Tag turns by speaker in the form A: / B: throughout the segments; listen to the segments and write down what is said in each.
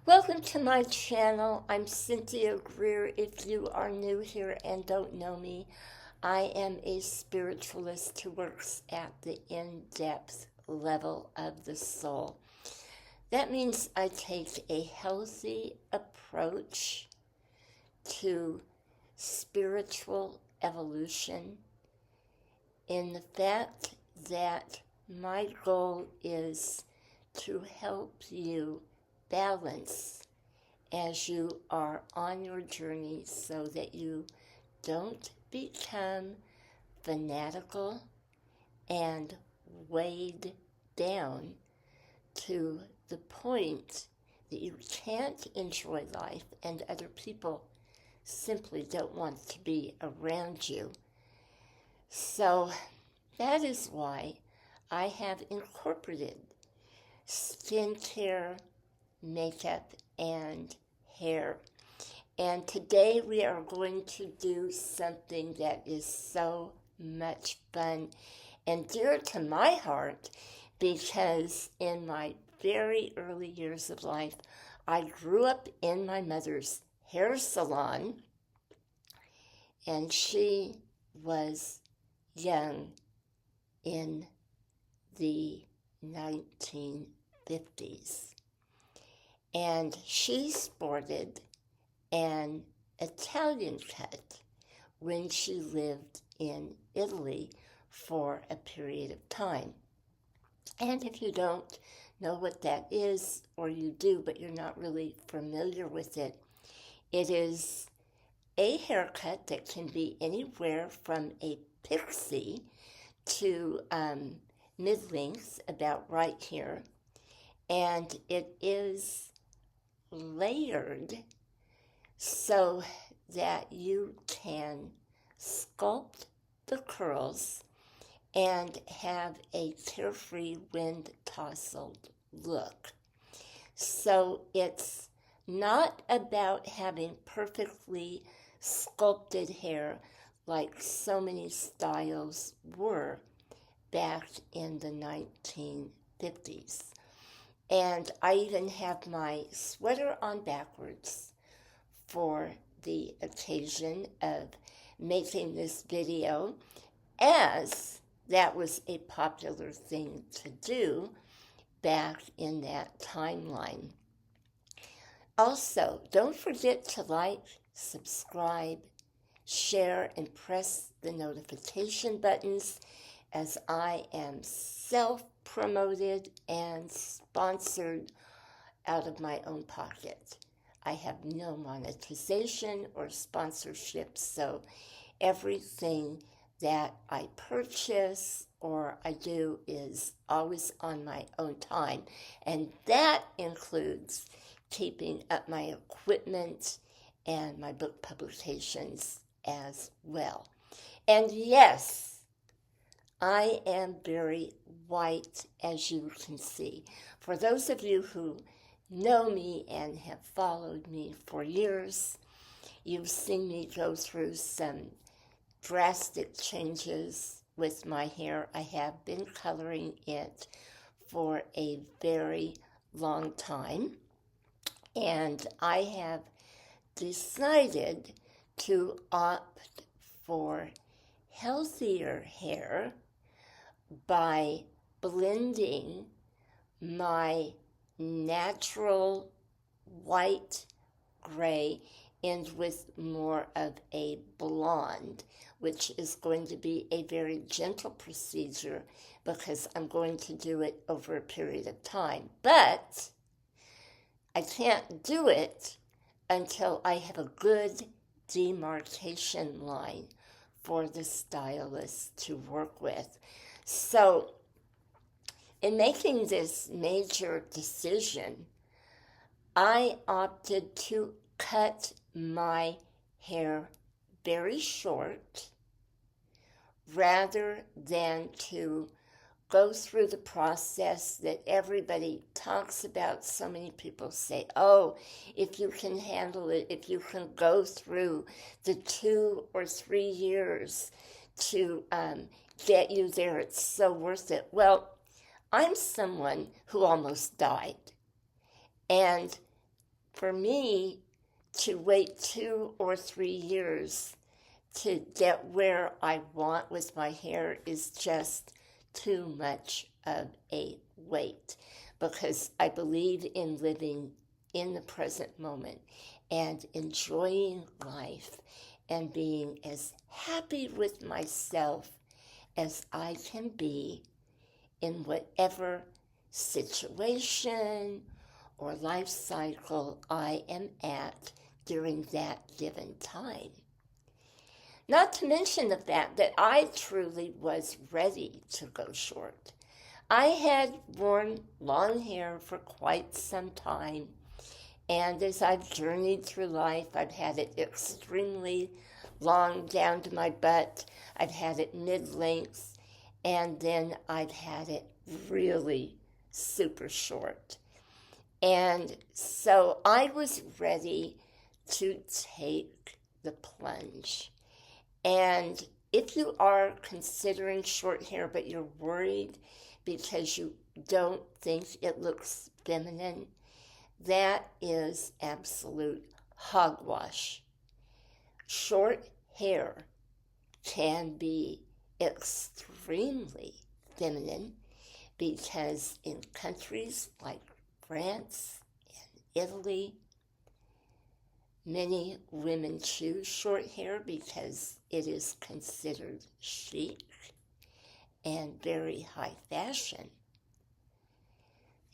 A: Welcome to my channel. I'm Cynthia Greer. If you are new here and don't know me, I am a spiritualist who works at the in-depth level of the soul. That means I take a healthy approach to spiritual evolution in the fact that my goal is to help you balance as you are on your journey so that you don't become fanatical and weighed down to the point that you can't enjoy life and other people simply don't want to be around you. So that is why I have incorporated skincare, makeup, and hair. And today we are going to do something that is so much fun and dear to my heart because in my very early years of life, I grew up in my mother's hair salon, and she was young in the 1950s. And she sported an Italian cut when she lived in Italy for a period of time. And if you don't know what that is, or you do, but you're not really familiar with it, it is a haircut that can be anywhere from a pixie to mid-length, about right here. And it is layered so that you can sculpt the curls and have a carefree wind-tousled look. So it's not about having perfectly sculpted hair like so many styles were back in the 1950s. And I even have my sweater on backwards for the occasion of making this video, as that was a popular thing to do back in that timeline. Also, don't forget to like, subscribe, share, and press the notification buttons, as I am self-promoted and sponsored out of my own pocket. I have no monetization or sponsorship, so everything that I purchase or I do is always on my own time, and that includes keeping up my equipment and my book publications as well. And yes, I am very white, as you can see. For those of you who know me and have followed me for years, you've seen me go through some drastic changes with my hair. I have been coloring it for a very long time, and I have decided to opt for healthier hair by blending my natural white gray in with more of a blonde, which is going to be a very gentle procedure because I'm going to do it over a period of time. But I can't do it until I have a good demarcation line for the stylist to work with. So, in making this major decision, I opted to cut my hair very short rather than to go through the process that everybody talks about. So many people say, oh, if you can handle it, if you can go through the 2 or 3 years to get you there, it's so worth it. Well, I'm someone who almost died. And for me to wait 2 or 3 years to get where I want with my hair is just too much of a wait, because I believe in living in the present moment and enjoying life and being as happy with myself as I can be in whatever situation or life cycle I am at during that given time. Not to mention the fact that I truly was ready to go short. I had worn long hair for quite some time, and as I've journeyed through life, I've had it extremely long down to my butt, I've had it mid-length, and then I've had it really super short. And so I was ready to take the plunge. And if you are considering short hair, but you're worried because you don't think it looks feminine, that is absolute hogwash. Short hair can be extremely feminine because in countries like France and Italy, many women choose short hair because it is considered chic and very high fashion.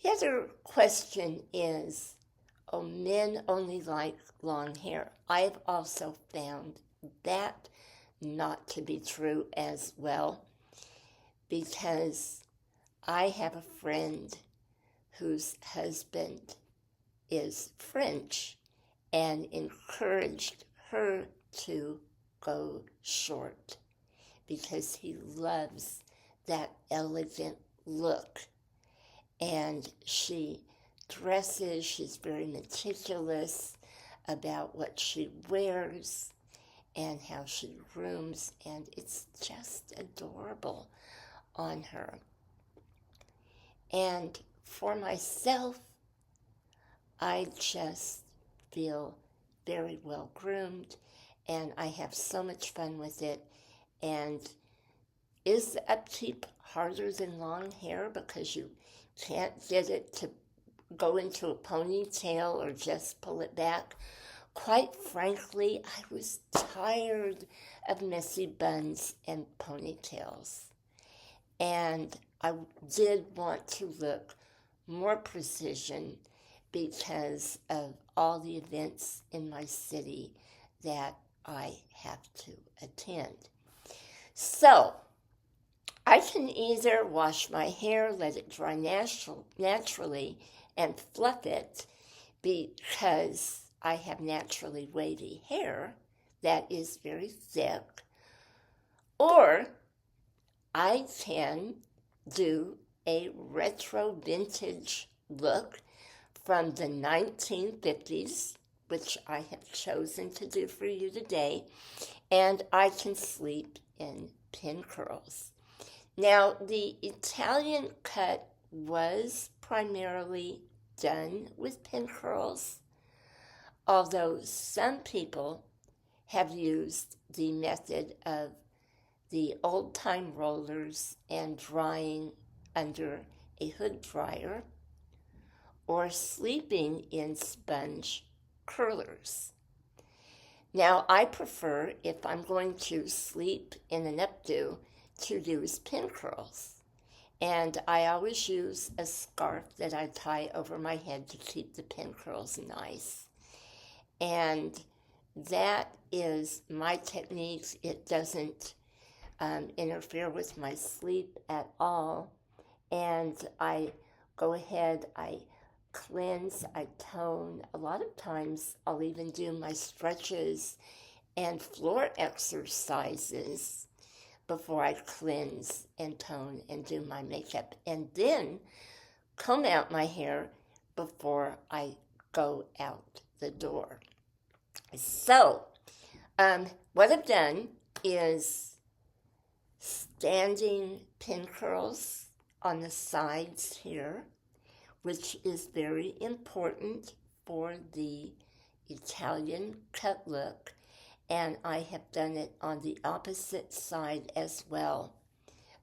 A: The other question is, men only like long hair. I've also found that not to be true as well, because I have a friend whose husband is French and encouraged her to go short because he loves that elegant look. And she dresses, she's very meticulous about what she wears and how she grooms, and it's just adorable on her. And for myself, I just feel very well groomed, and I have so much fun with it. And is the upkeep harder than long hair because you can't get it to go into a ponytail or just pull it back? Quite frankly, I was tired of messy buns and ponytails. And I did want to look more precision because of all the events in my city that I have to attend. So, I can either wash my hair, let it dry naturally, and fluff it because I have naturally wavy hair that is very thick, or I can do a retro vintage look from the 1950s, which I have chosen to do for you today, and I can sleep in pin curls. Now, the Italian cut was primarily done with pin curls, although some people have used the method of the old-time rollers and drying under a hood dryer, or sleeping in sponge curlers. Now, I prefer, if I'm going to sleep in an updo, to use pin curls. And I always use a scarf that I tie over my head to keep the pin curls nice. And that is my technique. It doesn't interfere with my sleep at all. And I go ahead, I cleanse, I tone. A lot of times I'll even do my stretches and floor exercises before I cleanse and tone and do my makeup, and then comb out my hair before I go out the door. So, what I've done is standing pin curls on the sides here, which is very important for the Italian cut look, and I have done it on the opposite side as well,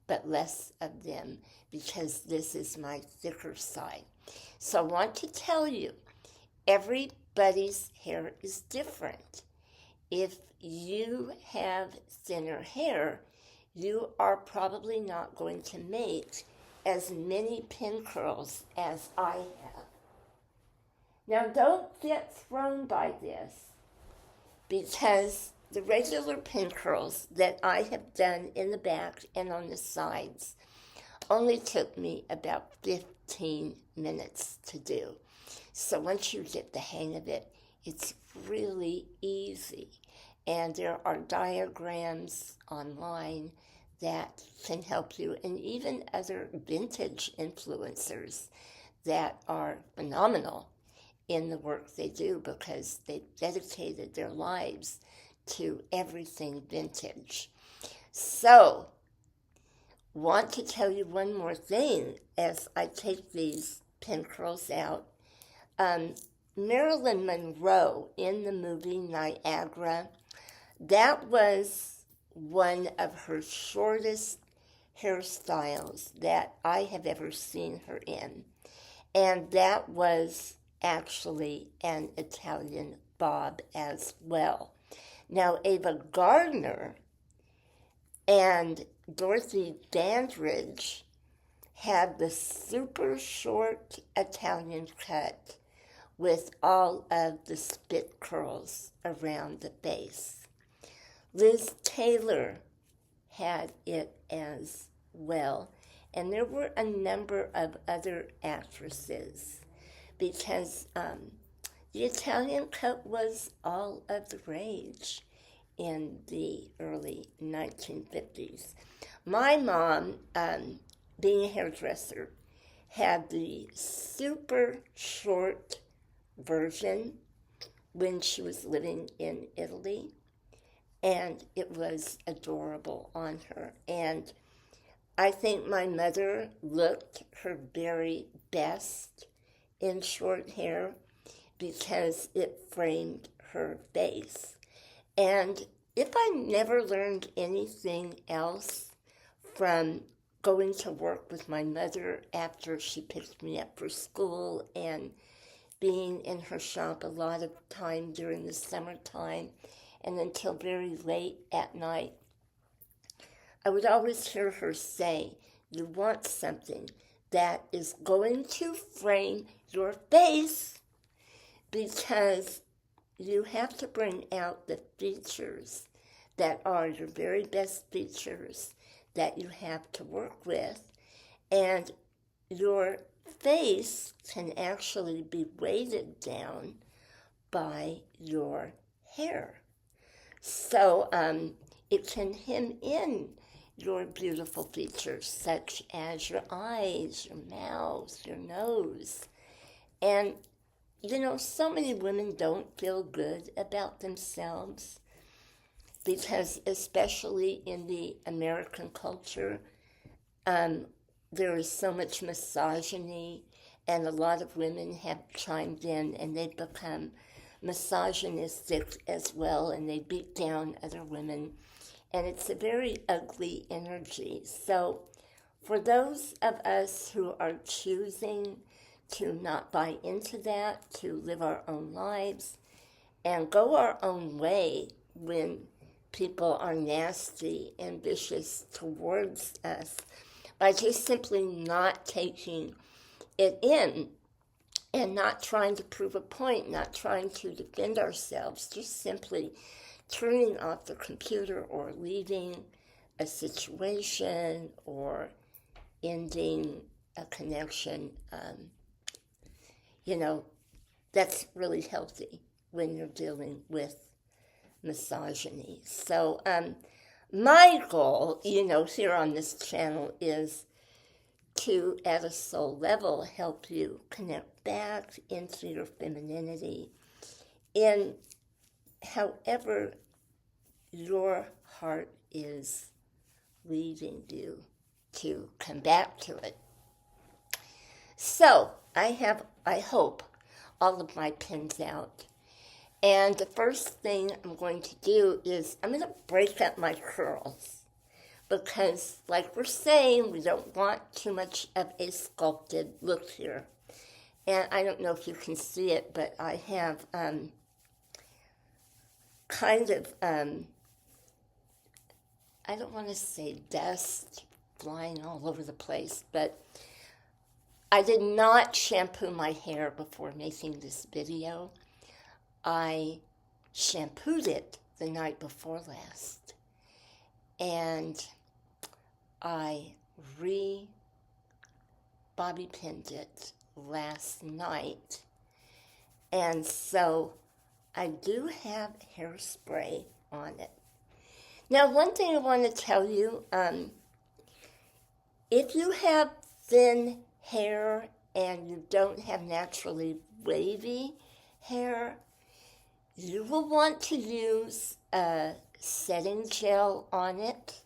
A: but less of them because this is my thicker side. So I want to tell you, everybody's hair is different. If you have thinner hair, you are probably not going to make as many pin curls as I have. Now, don't get thrown by this, because the regular pin curls that I have done in the back and on the sides only took me about 15 minutes to do. So once you get the hang of it, it's really easy. And there are diagrams online that can help you, and even other vintage influencers that are phenomenal in the work they do because they dedicated their lives to everything vintage. So, want to tell you one more thing as I take these pin curls out. Marilyn Monroe in the movie Niagara, that was one of her shortest hairstyles that I have ever seen her in. And that was actually an Italian bob as well. Now, Ava Gardner and Dorothy Dandridge had the super short Italian cut with all of the spit curls around the base. Liz Taylor had it as well, and there were a number of other actresses because the Italian cut was all of the rage in the early 1950s. My mom, being a hairdresser, had the super short version when she was living in Italy, and it was adorable on her. And I think my mother looked her very best in short hair because it framed her face. And if I never learned anything else from going to work with my mother after she picked me up for school and being in her shop a lot of time during the summertime and until very late at night, I would always hear her say, you want something that is going to frame your face because you have to bring out the features that are your very best features that you have to work with. And your face can actually be weighted down by your hair. So it can hem in your beautiful features, such as your eyes, your mouth, your nose. And, you know, so many women don't feel good about themselves because, especially in the American culture, there is so much misogyny, and a lot of women have chimed in and they've become misogynistic as well, and they beat down other women, and it's a very ugly energy. So for those of us who are choosing to not buy into that, to live our own lives and go our own way when people are nasty and vicious towards us, by just simply not taking it in and not trying to prove a point, not trying to defend ourselves, just simply turning off the computer or leaving a situation or ending a connection, that's really healthy when you're dealing with misogyny. So my goal, here on this channel is to, at a soul level, help you connect back into your femininity in however your heart is leading you to come back to it. So, I hope, all of my pins out. And the first thing I'm going to do is I'm going to break up my curls. Because, like we're saying, we don't want too much of a sculpted look here. And I don't know if you can see it, but I have kind of, I don't want to say dust flying all over the place, but I did not shampoo my hair before making this video. I shampooed it the night before last, and I bobby pinned it last night, and so I do have hairspray on it. Now, one thing I want to tell you, if you have thin hair and you don't have naturally wavy hair, you will want to use a setting gel on it.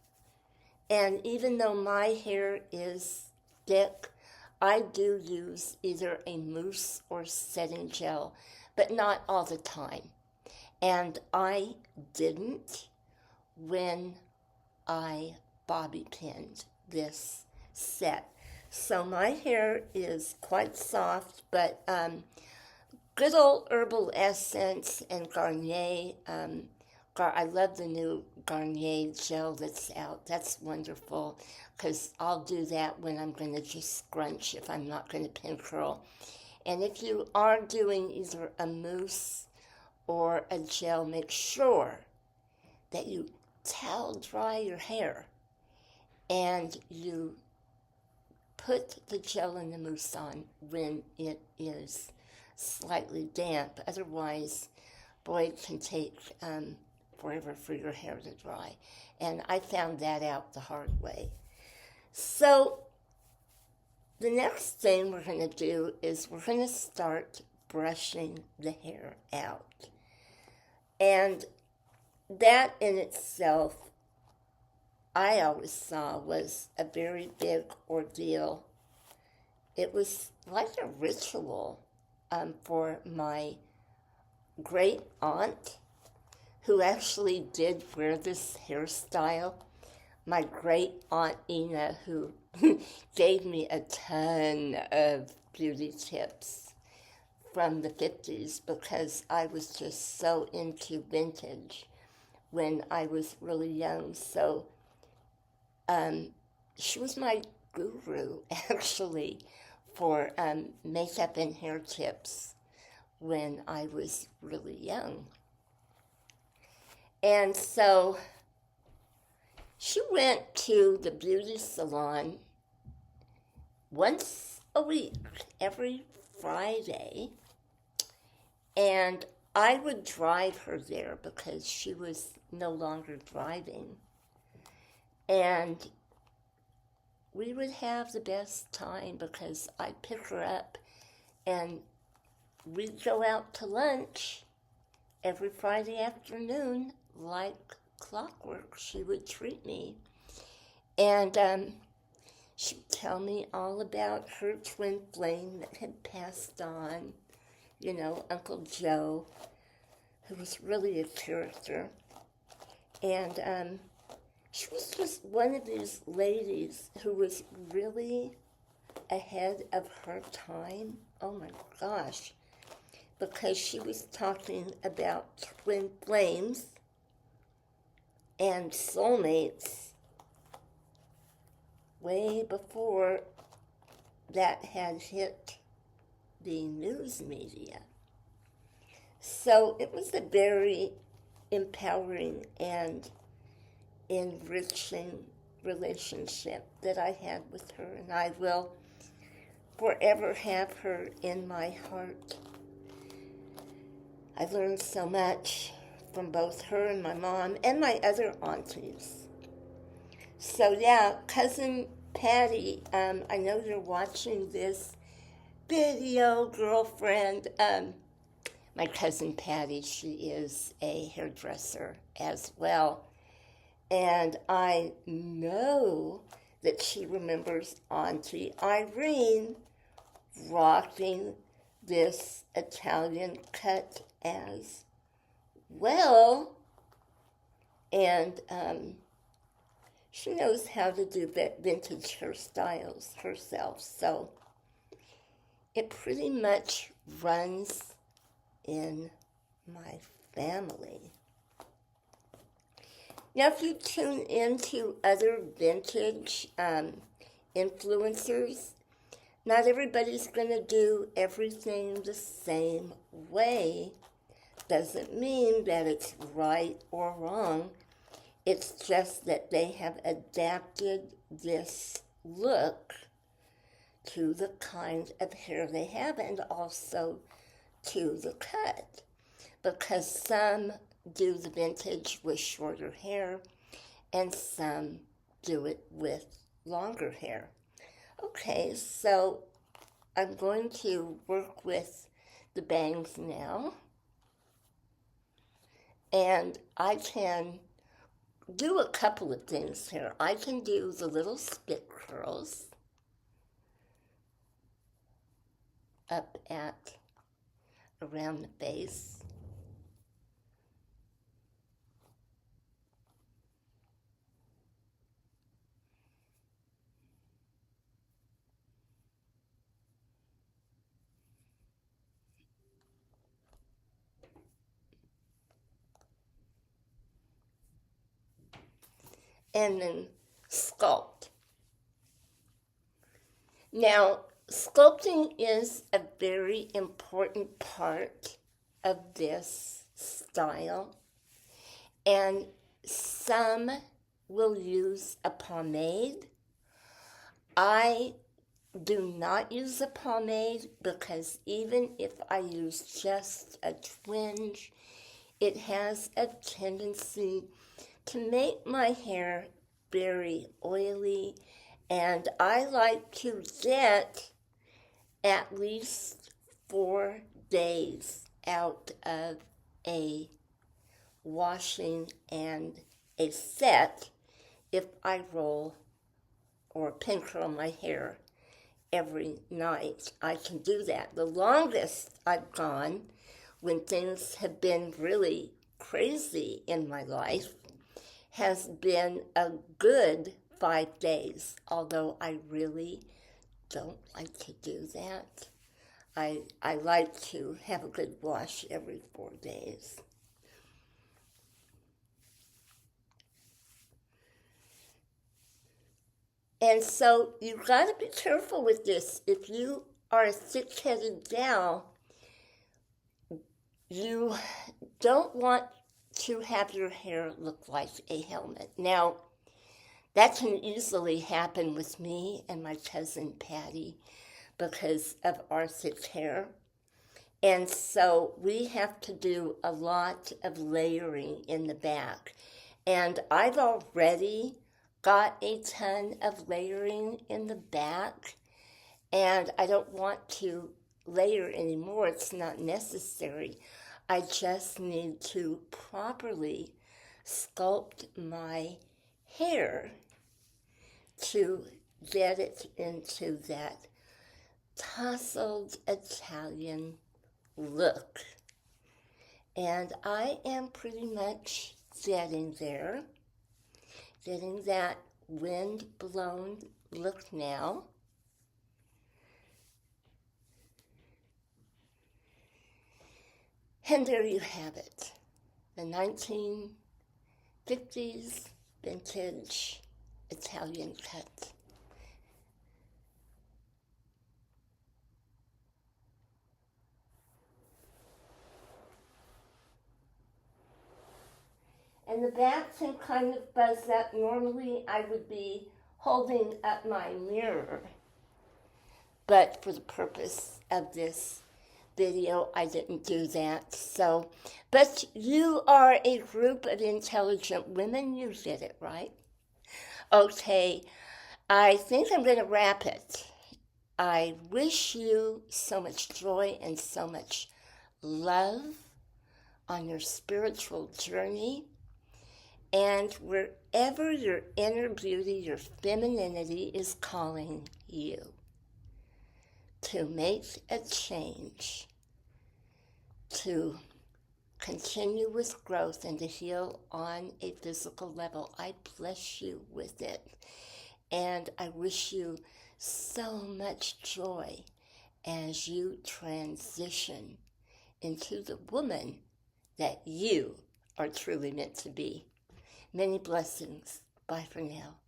A: And even though my hair is thick, I do use either a mousse or setting gel, but not all the time. And I didn't when I bobby pinned this set. So my hair is quite soft, but good old herbal essence and Garnier. I love the new Garnier gel that's out. That's wonderful, because I'll do that when I'm going to just scrunch if I'm not going to pin curl. And if you are doing either a mousse or a gel, make sure that you towel dry your hair and you put the gel and the mousse on when it is slightly damp. Otherwise, boy, it can take forever for your hair to dry. And I found that out the hard way. So the next thing we're going to do is we're going to start brushing the hair out. And that in itself, I always saw was a very big ordeal. It was like a ritual for my great aunt, who actually did wear this hairstyle. My great aunt Ina, who gave me a ton of beauty tips from the 50s, because I was just so into vintage when I was really young. So she was my guru, actually, for makeup and hair tips when I was really young. And so she went to the beauty salon once a week, every Friday, and I would drive her there because she was no longer driving. And we would have the best time because I'd pick her up and we'd go out to lunch every Friday afternoon like clockwork. She would treat me. And she'd tell me all about her twin flame that had passed on, you know, Uncle Joe, who was really a character. And she was just one of these ladies who was really ahead of her time. Oh my gosh. Because she was talking about twin flames and soulmates way before that had hit the news media. So it was a very empowering and enriching relationship that I had with her, and I will forever have her in my heart. I learned so much from both her and my mom and my other aunties. So yeah, Cousin Patty, I know you're watching this video, girlfriend. My Cousin Patty, she is a hairdresser as well. And I know that she remembers Auntie Irene rocking this Italian cut as well. And she knows how to do vintage hairstyles herself. So it pretty much runs in my family. Now, if you tune into other vintage influencers, not everybody's going to do everything the same way. Doesn't mean that it's right or wrong. It's just that they have adapted this look to the kind of hair they have and also to the cut. Because some do the vintage with shorter hair and some do it with longer hair. Okay, so I'm going to work with the bangs now. And I can do a couple of things here. I can do the little spit curls up at around the base. And then sculpt. Now, sculpting is a very important part of this style, and some will use a pomade. I do not use a pomade because even if I use just a twinge, it has a tendency to make my hair very oily, and I like to get at least 4 days out of a washing and a set if I roll or pin curl my hair every night. I can do that. The longest I've gone when things have been really crazy in my life has been a good 5 days, although I really don't like to do that. I like to have a good wash every 4 days. And so you've got to be careful with this. If you are a thick-headed gal, you don't want to have your hair look like a helmet. Now, that can easily happen with me and my cousin Patty because of our thick hair. And so we have to do a lot of layering in the back. And I've already got a ton of layering in the back, and I don't want to layer anymore. It's not necessary. I just need to properly sculpt my hair to get it into that tousled Italian look. And I am pretty much getting there, getting that wind-blown look now. And there you have it, the 1950s vintage Italian cut. And the back can kind of buzz up. Normally I would be holding up my mirror, but for the purpose of this video, I didn't do that. So, but you are a group of intelligent women. You did it, right? Okay, I think I'm going to wrap it. I wish you so much joy and so much love on your spiritual journey. And wherever your inner beauty, your femininity is calling you, to make a change, to continue with growth and to heal on a physical level. I bless you with it. And I wish you so much joy as you transition into the woman that you are truly meant to be. Many blessings. Bye for now.